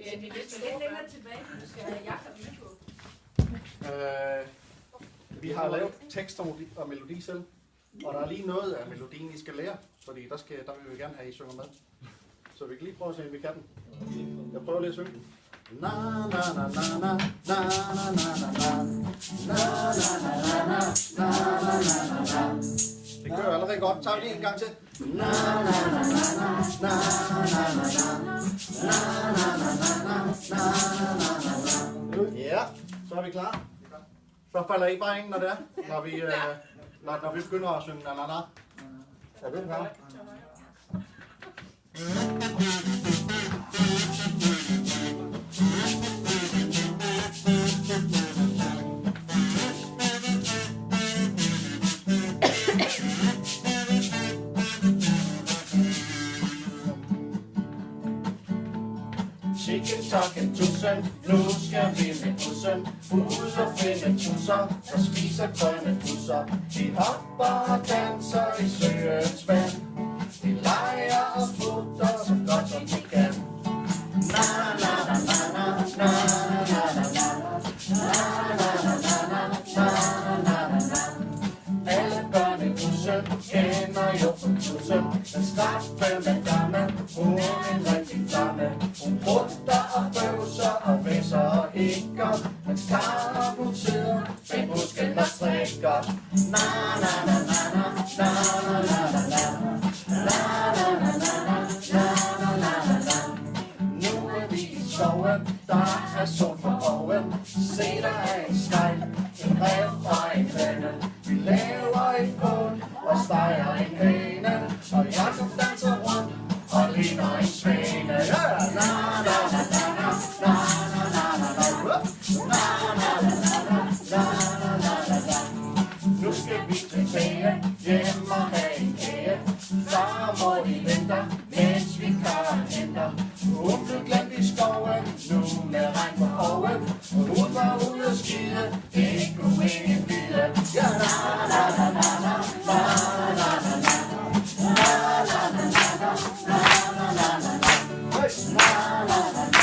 lidt længere tilbage, du skal have Jakob med på. Vi har lavet tekst og melodi selv, og der er lige noget af melodien, I skal lære, fordi der vil vi gerne have, I synger med. Så vi kan lige prøve at se, om vi kan den. Jeg prøver lige at synge den. Na na na na na na na na na na na na na. Det kører allerede godt. Tager vi lige en gang til. Na na na na na na na na. Ja, så er vi klar. Så falder I bare ind, når det er, når vi begynder at synge na na na. Er det klar? Chicken talking tussen, nu skal vi med bussen ud og finde tusser, der spiser grønne tusser. De hopper og danser i søens vand, de leger og sprutter så godt som de kan. Na na na na na na na na na na na na na. Alle børn i bussen kender jo på tussen, den straffe med damme, hun er en rigtig damme. Hun brutter og bøvser og væser og hikker, mens Karl hun sidder bag busken og strikker. Na na na na na na na na na na na na na na na. Nu er vi i skoven, der er sol for oven. Se der er en skejl, en rev og en høne. Vi laver et bål og steger en høne, og Jakob danser rundt og ligner en svane. Na na na na na na na na na na na na. Nu skal vi tilbage hjem og have en kage. Far og mor de venter, mens vi Karl henter. Hun blev glemt i skoven, nu med regn på oven. Hun var ude at skide, det kunne ingen vide. Ja, na na na na na na na na na. Na na na na na na na na na. Na na na na.